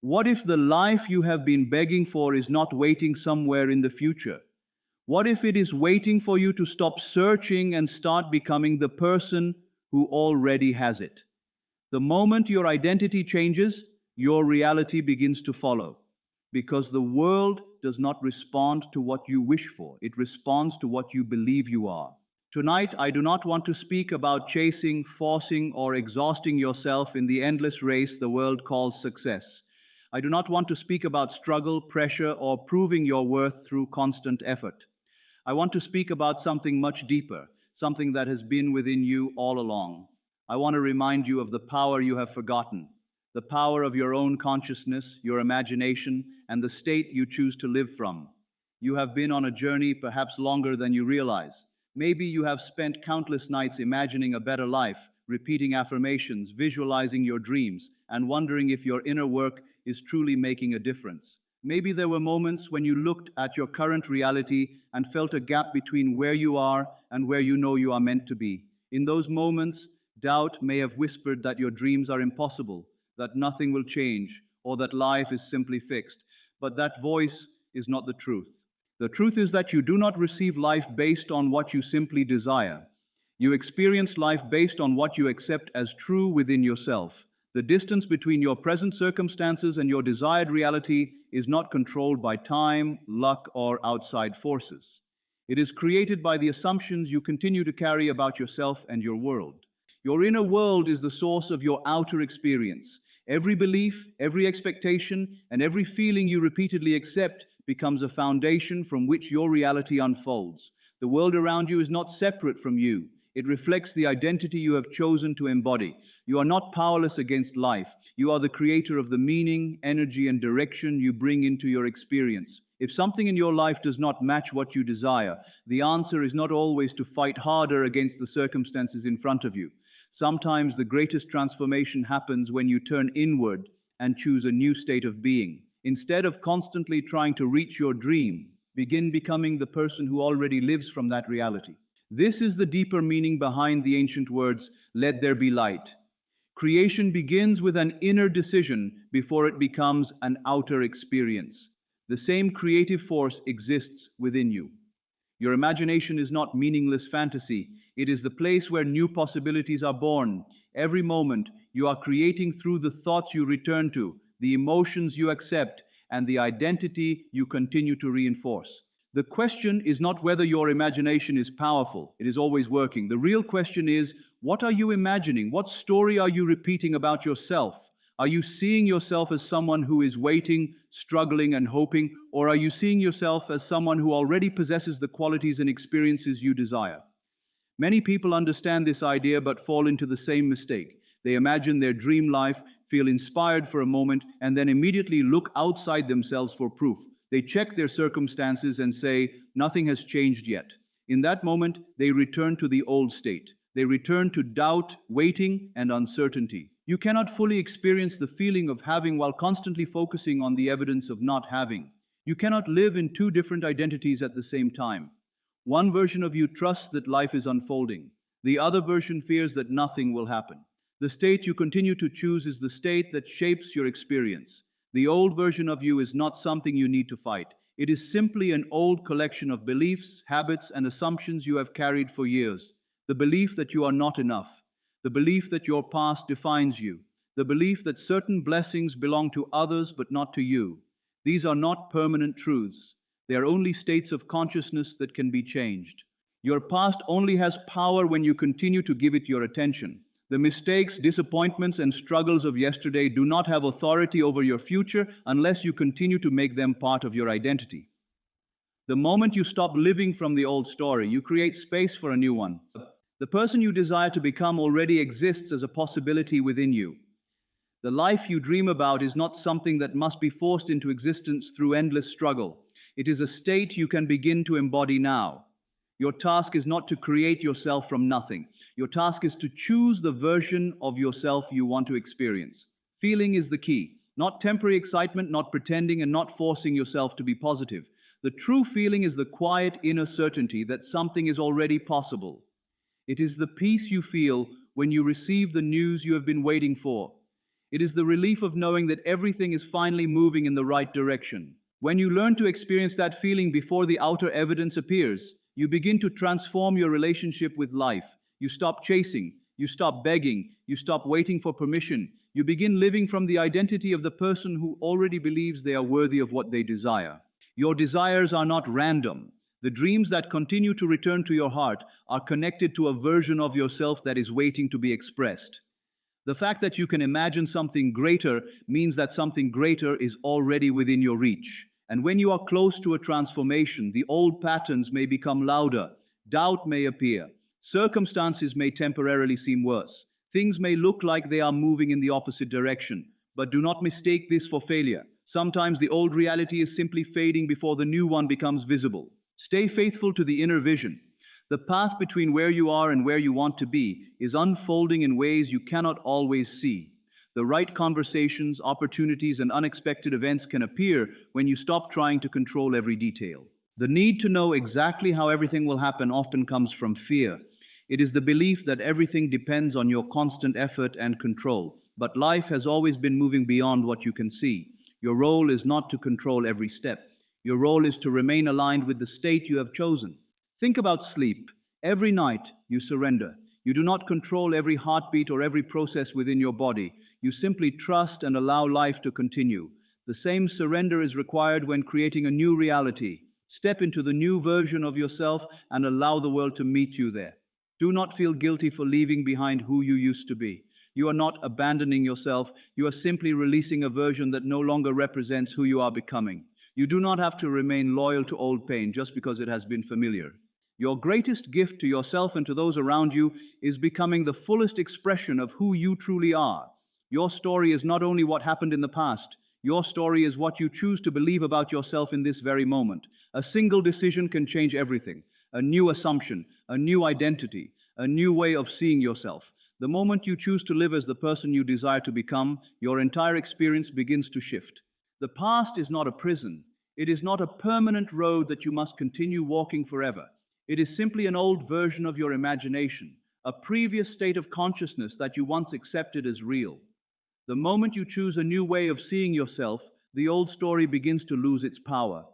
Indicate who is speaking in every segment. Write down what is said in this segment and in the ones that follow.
Speaker 1: What if the life you have been begging for is not waiting somewhere in the future? What if it is waiting for you to stop searching and start becoming the person who already has it? The moment your identity changes, your reality begins to follow. Because the world does not respond to what you wish for, it responds to what you believe you are. Tonight, I do not want to speak about chasing, forcing, or exhausting yourself in the endless race the world calls success. I do not want to speak about struggle, pressure, or proving your worth through constant effort. I want to speak about something much deeper, something that has been within you all along. I want to remind you of the power you have forgotten, the power of your own consciousness, your imagination, and the state you choose to live from. You have been on a journey perhaps longer than you realize. Maybe you have spent countless nights imagining a better life, repeating affirmations, visualizing your dreams, and wondering if your inner work is truly making a difference. Maybe there were moments when you looked at your current reality and felt a gap between where you are and where you know you are meant to be. In those moments, doubt may have whispered that your dreams are impossible, that nothing will change, or that life is simply fixed. But that voice is not the truth. The truth is that you do not receive life based on what you simply desire. You experience life based on what you accept as true within yourself. The distance between your present circumstances and your desired reality is not controlled by time, luck, or outside forces. It is created by the assumptions you continue to carry about yourself and your world. Your inner world is the source of your outer experience. Every belief, every expectation, and every feeling you repeatedly accept becomes a foundation from which your reality unfolds. The world around you is not separate from you. It reflects the identity you have chosen to embody. You are not powerless against life. You are the creator of the meaning, energy, and direction you bring into your experience. If something in your life does not match what you desire, the answer is not always to fight harder against the circumstances in front of you. Sometimes the greatest transformation happens when you turn inward and choose a new state of being. Instead of constantly trying to reach your dream, begin becoming the person who already lives from that reality. This is the deeper meaning behind the ancient words, "Let there be light." Creation begins with an inner decision before it becomes an outer experience. The same creative force exists within you. Your imagination is not meaningless fantasy. It is the place where new possibilities are born. Every moment, you are creating through the thoughts you return to, the emotions you accept, and the identity you continue to reinforce. The question is not whether your imagination is powerful. It is always working. The real question is, what are you imagining? What story are you repeating about yourself? Are you seeing yourself as someone who is waiting, struggling, and hoping, or are you seeing yourself as someone who already possesses the qualities and experiences you desire? Many people understand this idea but fall into the same mistake. They imagine their dream life, feel inspired for a moment, and then immediately look outside themselves for proof. They check their circumstances and say, "Nothing has changed yet." In that moment, they return to the old state. They return to doubt, waiting, and uncertainty. You cannot fully experience the feeling of having while constantly focusing on the evidence of not having. You cannot live in two different identities at the same time. One version of you trusts that life is unfolding. The other version fears that nothing will happen. The state you continue to choose is the state that shapes your experience. The old version of you is not something you need to fight. It is simply an old collection of beliefs, habits, and assumptions you have carried for years. The belief that you are not enough. The belief that your past defines you. The belief that certain blessings belong to others but not to you. These are not permanent truths. They are only states of consciousness that can be changed. Your past only has power when you continue to give it your attention. The mistakes, disappointments, and struggles of yesterday do not have authority over your future unless you continue to make them part of your identity. The moment you stop living from the old story, you create space for a new one. The person you desire to become already exists as a possibility within you. The life you dream about is not something that must be forced into existence through endless struggle. It is a state you can begin to embody now. Your task is not to create yourself from nothing. Your task is to choose the version of yourself you want to experience. Feeling is the key. Not temporary excitement, not pretending, and not forcing yourself to be positive. The true feeling is the quiet inner certainty that something is already possible. It is the peace you feel when you receive the news you have been waiting for. It is the relief of knowing that everything is finally moving in the right direction. When you learn to experience that feeling before the outer evidence appears, you begin to transform your relationship with life. You stop chasing, you stop begging, you stop waiting for permission. You begin living from the identity of the person who already believes they are worthy of what they desire. Your desires are not random. The dreams that continue to return to your heart are connected to a version of yourself that is waiting to be expressed. The fact that you can imagine something greater means that something greater is already within your reach. And when you are close to a transformation, the old patterns may become louder, doubt may appear, circumstances may temporarily seem worse, things may look like they are moving in the opposite direction. But do not mistake this for failure. Sometimes the old reality is simply fading before the new one becomes visible. Stay faithful to the inner vision. The path between where you are and where you want to be is unfolding in ways you cannot always see. The right conversations, opportunities, and unexpected events can appear when you stop trying to control every detail. The need to know exactly how everything will happen often comes from fear. It is the belief that everything depends on your constant effort and control. But life has always been moving beyond what you can see. Your role is not to control every step. Your role is to remain aligned with the state you have chosen. Think about sleep. Every night you surrender. You do not control every heartbeat or every process within your body. You simply trust and allow life to continue. The same surrender is required when creating a new reality. Step into the new version of yourself and allow the world to meet you there. Do not feel guilty for leaving behind who you used to be. You are not abandoning yourself. You are simply releasing a version that no longer represents who you are becoming. You do not have to remain loyal to old pain just because it has been familiar. Your greatest gift to yourself and to those around you is becoming the fullest expression of who you truly are. Your story is not only what happened in the past, your story is what you choose to believe about yourself in this very moment. A single decision can change everything. A new assumption, a new identity, a new way of seeing yourself. The moment you choose to live as the person you desire to become, your entire experience begins to shift. The past is not a prison. It is not a permanent road that you must continue walking forever. It is simply an old version of your imagination, a previous state of consciousness that you once accepted as real. The moment you choose a new way of seeing yourself, the old story begins to lose its power.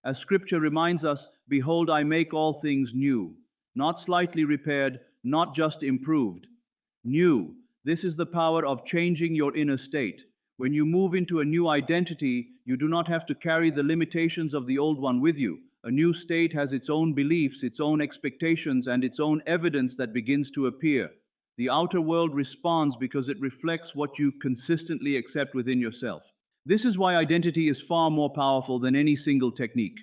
Speaker 1: As Scripture reminds us, "Behold, I make all things new," not slightly repaired, not just improved. New. This is the power of changing your inner state. When you move into a new identity, you do not have to carry the limitations of the old one with you. A new state has its own beliefs, its own expectations, and its own evidence that begins to appear. The outer world responds because it reflects what you consistently accept within yourself. This is why identity is far more powerful than any single technique.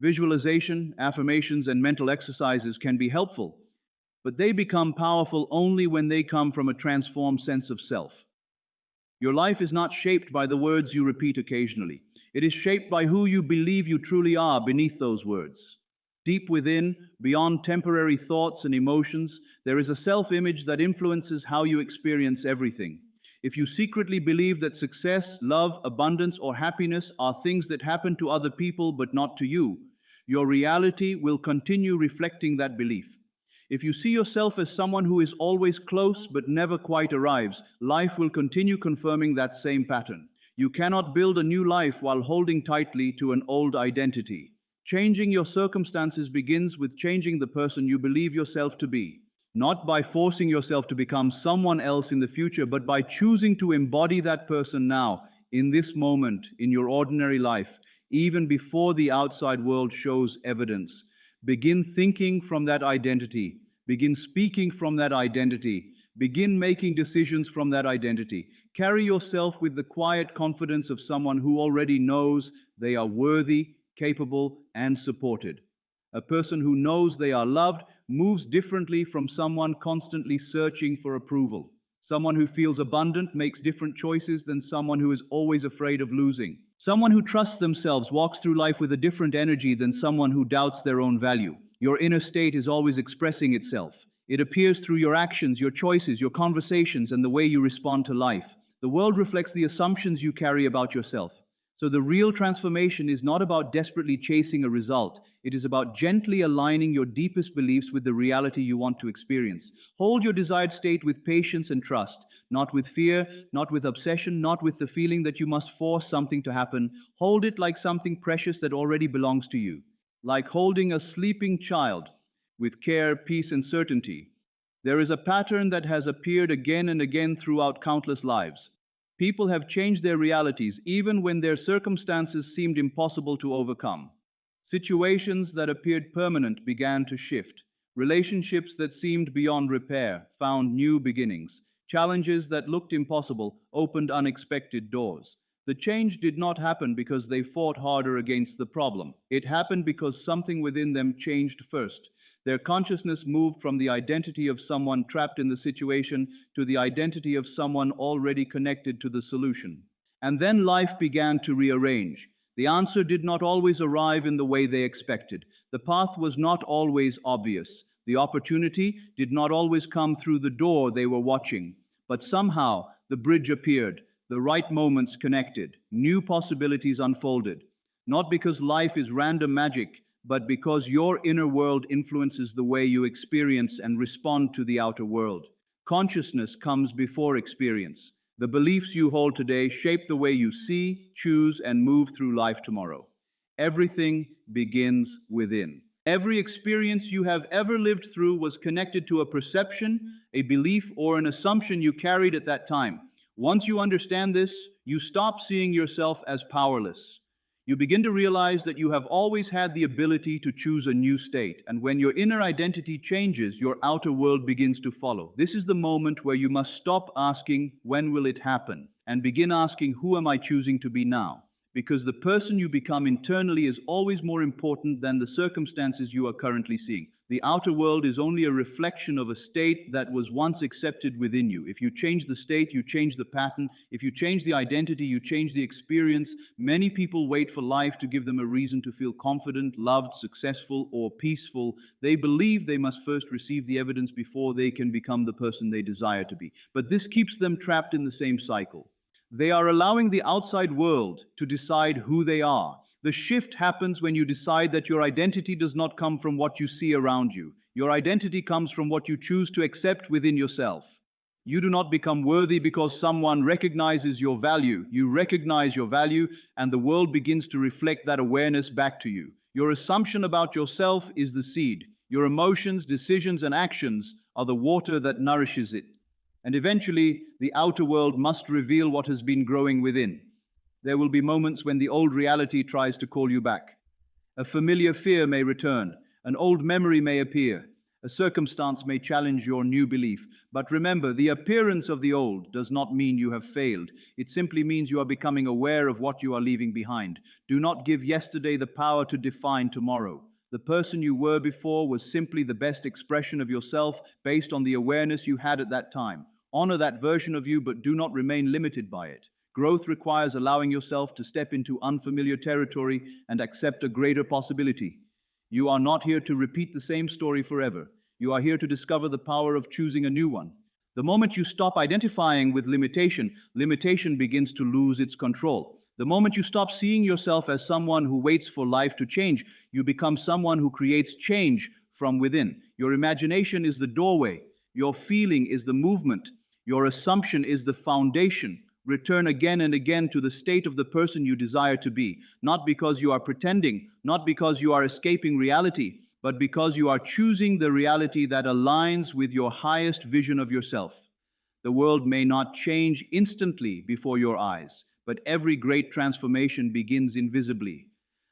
Speaker 1: Visualization, affirmations, and mental exercises can be helpful, but they become powerful only when they come from a transformed sense of self. Your life is not shaped by the words you repeat occasionally. It is shaped by who you believe you truly are beneath those words. Deep within, beyond temporary thoughts and emotions, there is a self-image that influences how you experience everything. If you secretly believe that success, love, abundance, or happiness are things that happen to other people but not to you, your reality will continue reflecting that belief. If you see yourself as someone who is always close but never quite arrives, life will continue confirming that same pattern. You cannot build a new life while holding tightly to an old identity. Changing your circumstances begins with changing the person you believe yourself to be. Not by forcing yourself to become someone else in the future, but by choosing to embody that person now, in this moment, in your ordinary life, even before the outside world shows evidence. Begin thinking from that identity. Begin speaking from that identity. Begin making decisions from that identity. Carry yourself with the quiet confidence of someone who already knows they are worthy, capable, and supported. A person who knows they are loved moves differently from someone constantly searching for approval. Someone who feels abundant makes different choices than someone who is always afraid of losing. Someone who trusts themselves walks through life with a different energy than someone who doubts their own value. Your inner state is always expressing itself. It appears through your actions, your choices, your conversations, and the way you respond to life. The world reflects the assumptions you carry about yourself. So the real transformation is not about desperately chasing a result. It is about gently aligning your deepest beliefs with the reality you want to experience. Hold your desired state with patience and trust, not with fear, not with obsession, not with the feeling that you must force something to happen. Hold it like something precious that already belongs to you, like holding a sleeping child with care, peace, and certainty. There is a pattern that has appeared again and again throughout countless lives. People have changed their realities even when their circumstances seemed impossible to overcome. Situations that appeared permanent began to shift. Relationships that seemed beyond repair found new beginnings. Challenges that looked impossible opened unexpected doors. The change did not happen because they fought harder against the problem. It happened because something within them changed first. Their consciousness moved from the identity of someone trapped in the situation to the identity of someone already connected to the solution. And then life began to rearrange. The answer did not always arrive in the way they expected. The path was not always obvious. The opportunity did not always come through the door they were watching. But somehow the bridge appeared, the right moments connected, new possibilities unfolded. Not because life is random magic, but because your inner world influences the way you experience and respond to the outer world. Consciousness comes before experience. The beliefs you hold today shape the way you see, choose, and move through life tomorrow. Everything begins within. Every experience you have ever lived through was connected to a perception, a belief, or an assumption you carried at that time. Once you understand this, you stop seeing yourself as powerless. You begin to realize that you have always had the ability to choose a new state, and when your inner identity changes, your outer world begins to follow. This is the moment where you must stop asking, "When will it happen?" and begin asking, "Who am I choosing to be now?" Because the person you become internally is always more important than the circumstances you are currently seeing. The outer world is only a reflection of a state that was once accepted within you. If you change the state, you change the pattern. If you change the identity, you change the experience. Many people wait for life to give them a reason to feel confident, loved, successful, or peaceful. They believe they must first receive the evidence before they can become the person they desire to be. But this keeps them trapped in the same cycle. They are allowing the outside world to decide who they are. The shift happens when you decide that your identity does not come from what you see around you. Your identity comes from what you choose to accept within yourself. You do not become worthy because someone recognizes your value. You recognize your value, and the world begins to reflect that awareness back to you. Your assumption about yourself is the seed. Your emotions, decisions, and actions are the water that nourishes it. And eventually, the outer world must reveal what has been growing within. There will be moments when the old reality tries to call you back. A familiar fear may return, an old memory may appear, a circumstance may challenge your new belief. But remember, the appearance of the old does not mean you have failed. It simply means you are becoming aware of what you are leaving behind. Do not give yesterday the power to define tomorrow. The person you were before was simply the best expression of yourself based on the awareness you had at that time. Honor that version of you, but do not remain limited by it. Growth requires allowing yourself to step into unfamiliar territory and accept a greater possibility. You are not here to repeat the same story forever. You are here to discover the power of choosing a new one. The moment you stop identifying with limitation, limitation begins to lose its control. The moment you stop seeing yourself as someone who waits for life to change, you become someone who creates change from within. Your imagination is the doorway. Your feeling is the movement. Your assumption is the foundation. Return again and again to the state of the person you desire to be, not because you are pretending, not because you are escaping reality, but because you are choosing the reality that aligns with your highest vision of yourself. The world may not change instantly before your eyes, but every great transformation begins invisibly.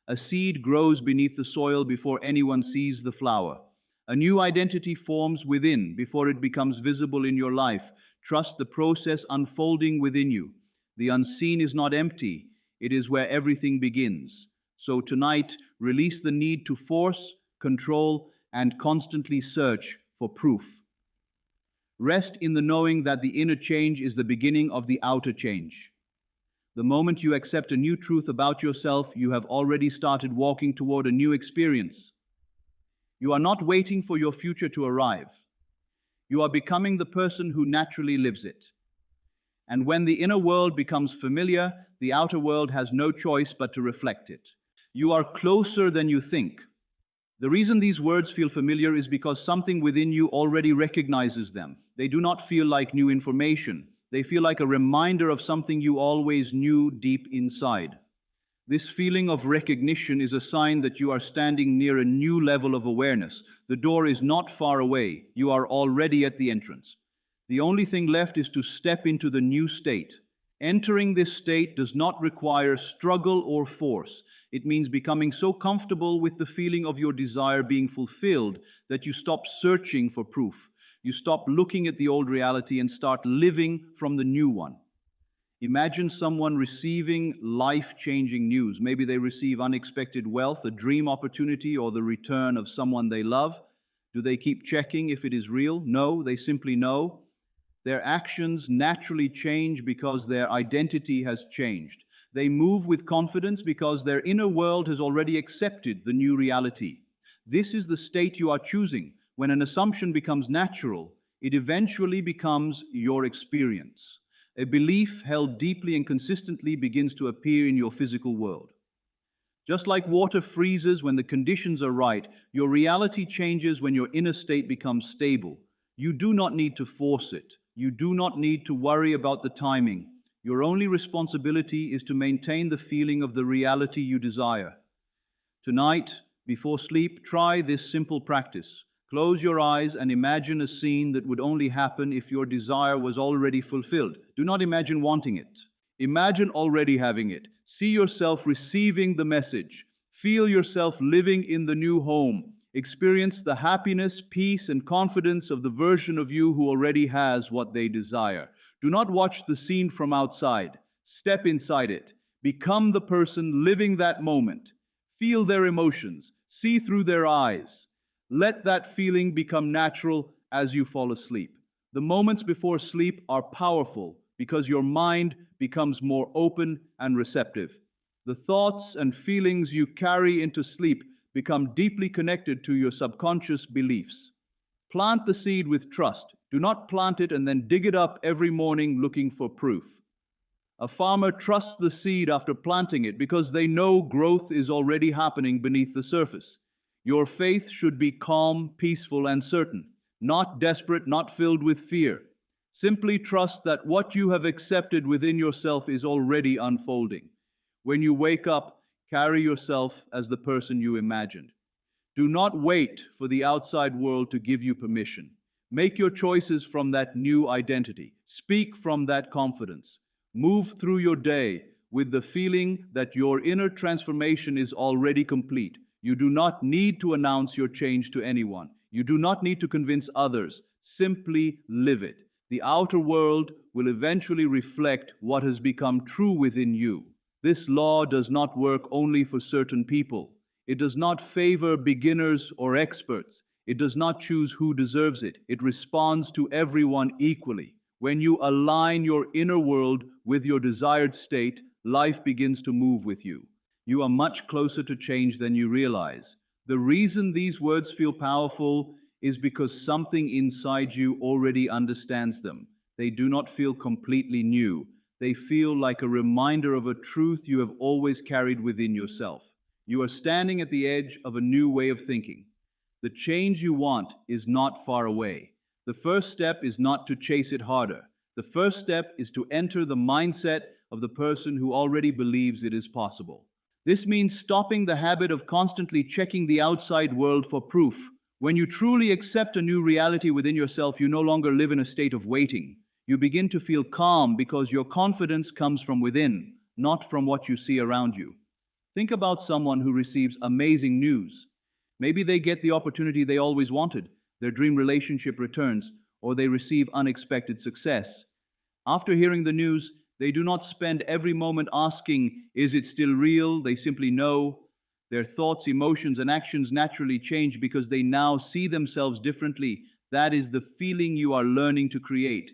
Speaker 1: A seed grows beneath the soil before anyone sees the flower. A new identity forms within before it becomes visible in your life. Trust the process unfolding within you. The unseen is not empty, it is where everything begins. So tonight, release the need to force, control, and constantly search for proof. Rest in the knowing that the inner change is the beginning of the outer change. The moment you accept a new truth about yourself, you have already started walking toward a new experience. You are not waiting for your future to arrive. You are becoming the person who naturally lives it. And when the inner world becomes familiar, The outer world has no choice but to reflect it. You are closer than you think. The reason these words feel familiar is because something within you already recognizes them. They do not feel like new information. They feel like a reminder of something you always knew deep inside. This feeling of recognition is a sign that you are standing near a new level of awareness. The door is not far away. You are already at the entrance. The only thing left is to step into the new state. Entering this state does not require struggle or force. It means becoming so comfortable with the feeling of your desire being fulfilled that you stop searching for proof. You stop looking at the old reality and start living from the new one. Imagine someone receiving life-changing news. Maybe they receive unexpected wealth, a dream opportunity, or the return of someone they love. Do they keep checking if it is real? No, they simply know. Their actions naturally change because their identity has changed. They move with confidence because their inner world has already accepted the new reality. This is the state you are choosing. When an assumption becomes natural, it eventually becomes your experience. A belief held deeply and consistently begins to appear in your physical world. Just like water freezes when the conditions are right, your reality changes when your inner state becomes stable. You do not need to force it. You do not need to worry about the timing. Your only responsibility is to maintain the feeling of the reality you desire. Tonight, before sleep, try this simple practice. Close your eyes and imagine a scene that would only happen if your desire was already fulfilled. Do not imagine wanting it. Imagine already having it. See yourself receiving the message. Feel yourself living in the new home. Experience the happiness, peace, and confidence of the version of you who already has what they desire. Do not watch the scene from outside. Step inside it. Become the person living that moment. Feel their emotions. See through their eyes. Let that feeling become natural as you fall asleep. The moments before sleep are powerful because your mind becomes more open and receptive. The thoughts and feelings you carry into sleep become deeply connected to your subconscious beliefs. Plant the seed with trust. Do not plant it and then dig it up every morning looking for proof. A farmer trusts the seed after planting it because they know growth is already happening beneath the surface. Your faith should be calm, peaceful, and certain, not desperate, not filled with fear. Simply trust that what you have accepted within yourself is already unfolding. When you wake up, carry yourself as the person you imagined. Do not wait for the outside world to give you permission. Make your choices from that new identity. Speak from that confidence. Move through your day with the feeling that your inner transformation is already complete. You do not need to announce your change to anyone. You do not need to convince others. Simply live it. The outer world will eventually reflect what has become true within you. This law does not work only for certain people. It does not favor beginners or experts. It does not choose who deserves it. It responds to everyone equally. When you align your inner world with your desired state, life begins to move with you. You are much closer to change than you realize. The reason these words feel powerful is because something inside you already understands them. They do not feel completely new. They feel like a reminder of a truth you have always carried within yourself. You are standing at the edge of a new way of thinking. The change you want is not far away. The first step is not to chase it harder. The first step is to enter the mindset of the person who already believes it is possible. This means stopping the habit of constantly checking the outside world for proof. When you truly accept a new reality within yourself, you no longer live in a state of waiting. You begin to feel calm because your confidence comes from within, not from what you see around you. Think about someone who receives amazing news. Maybe they get the opportunity they always wanted, their dream relationship returns, or they receive unexpected success. After hearing the news, they do not spend every moment asking, is it still real? They simply know. Their thoughts, emotions, and actions naturally change because they now see themselves differently. That is the feeling you are learning to create,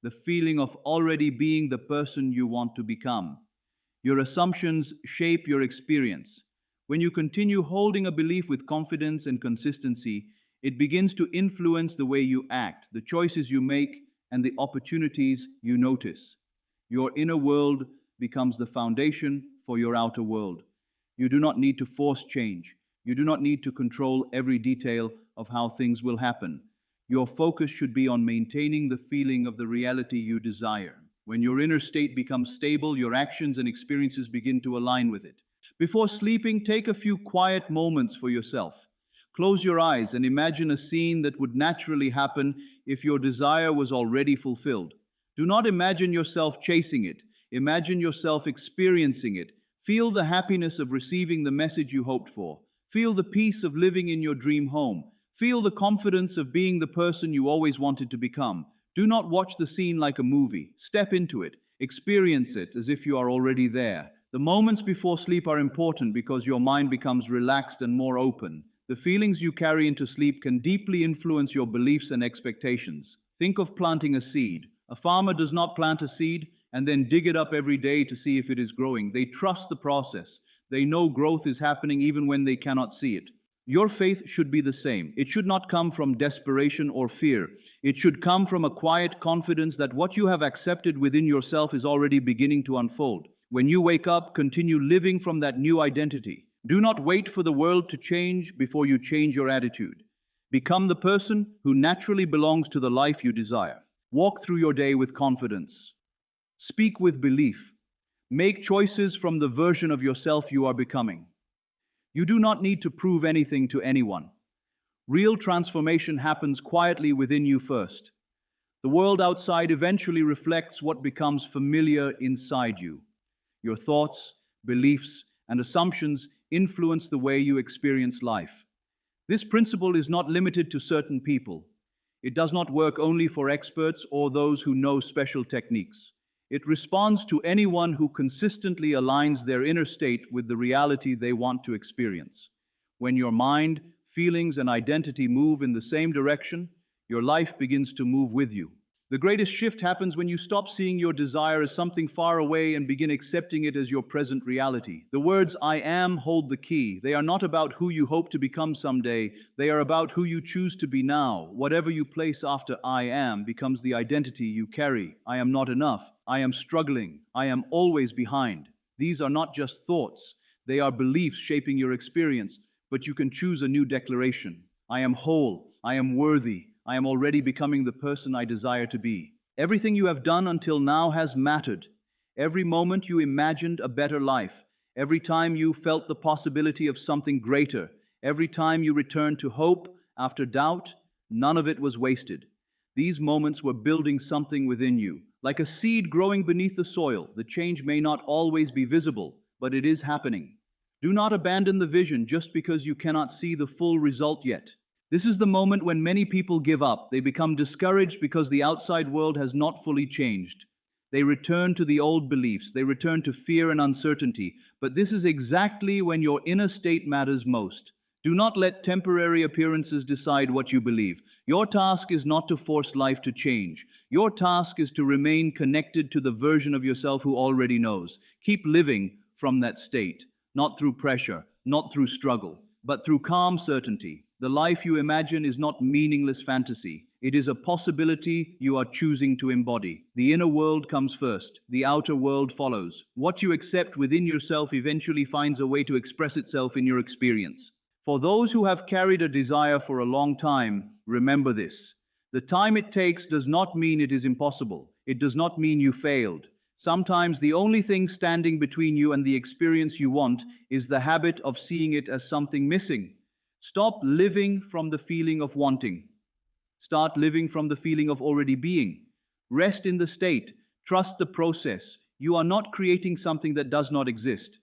Speaker 1: the feeling of already being the person you want to become. Your assumptions shape your experience. When you continue holding a belief with confidence and consistency, it begins to influence the way you act, the choices you make, and the opportunities you notice. Your inner world becomes the foundation for your outer world. You do not need to force change. You do not need to control every detail of how things will happen. Your focus should be on maintaining the feeling of the reality you desire. When your inner state becomes stable, your actions and experiences begin to align with it. Before sleeping, take a few quiet moments for yourself. Close your eyes and imagine a scene that would naturally happen if your desire was already fulfilled. Do not imagine yourself chasing it. Imagine yourself experiencing it. Feel the happiness of receiving the message you hoped for. Feel the peace of living in your dream home. Feel the confidence of being the person you always wanted to become. Do not watch the scene like a movie. Step into it. Experience it as if you are already there. The moments before sleep are important because your mind becomes relaxed and more open. The feelings you carry into sleep can deeply influence your beliefs and expectations. Think of planting a seed. A farmer does not plant a seed and then dig it up every day to see if it is growing. They trust the process. They know growth is happening even when they cannot see it. Your faith should be the same. It should not come from desperation or fear. It should come from a quiet confidence that what you have accepted within yourself is already beginning to unfold. When you wake up, continue living from that new identity. Do not wait for the world to change before you change your attitude. Become the person who naturally belongs to the life you desire. Walk through your day with confidence. Speak with belief. Make choices from the version of yourself you are becoming. You do not need to prove anything to anyone. Real transformation happens quietly within you first. The world outside eventually reflects what becomes familiar inside you. Your thoughts, beliefs, and assumptions influence the way you experience life. This principle is not limited to certain people. It does not work only for experts or those who know special techniques. It responds to anyone who consistently aligns their inner state with the reality they want to experience. When your mind, feelings, and identity move in the same direction, your life begins to move with you. The greatest shift happens when you stop seeing your desire as something far away and begin accepting it as your present reality. The words "I am" hold the key. They are not about who you hope to become someday. They are about who you choose to be now. Whatever you place after "I am" becomes the identity you carry. I am not enough. I am struggling. I am always behind. These are not just thoughts. They are beliefs shaping your experience. But you can choose a new declaration. I am whole. I am worthy. I am already becoming the person I desire to be. Everything you have done until now has mattered. Every moment you imagined a better life. Every time you felt the possibility of something greater. Every time you returned to hope after doubt, none of it was wasted. These moments were building something within you. Like a seed growing beneath the soil, the change may not always be visible, but it is happening. Do not abandon the vision just because you cannot see the full result yet. This is the moment when many people give up. They become discouraged because the outside world has not fully changed. They return to the old beliefs. They return to fear and uncertainty. But this is exactly when your inner state matters most. Do not let temporary appearances decide what you believe. Your task is not to force life to change. Your task is to remain connected to the version of yourself who already knows. Keep living from that state, not through pressure, not through struggle, but through calm certainty. The life you imagine is not meaningless fantasy. It is a possibility you are choosing to embody. The inner world comes first. The outer world follows. What you accept within yourself eventually finds a way to express itself in your experience. For those who have carried a desire for a long time, remember this. The time it takes does not mean it is impossible. It does not mean you failed. Sometimes the only thing standing between you and the experience you want is the habit of seeing it as something missing. Stop living from the feeling of wanting. Start living from the feeling of already being. Rest in the state. Trust the process. You are not creating something that does not exist.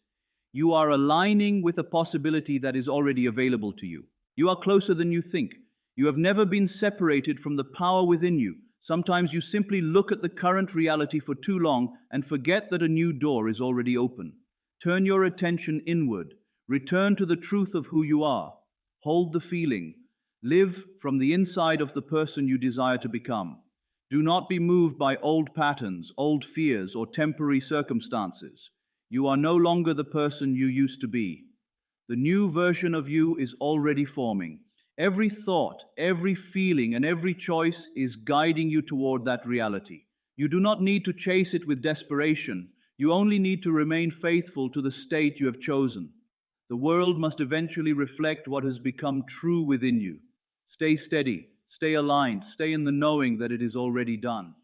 Speaker 1: You are aligning with a possibility that is already available to you. You are closer than you think. You have never been separated from the power within you. Sometimes you simply look at the current reality for too long and forget that a new door is already open. Turn your attention inward. Return to the truth of who you are. Hold the feeling. Live from the inside of the person you desire to become. Do not be moved by old patterns, old fears, or temporary circumstances. You are no longer the person you used to be. The new version of you is already forming. Every thought, every feeling, and every choice is guiding you toward that reality. You do not need to chase it with desperation. You only need to remain faithful to the state you have chosen. The world must eventually reflect what has become true within you. Stay steady, stay aligned, stay in the knowing that it is already done.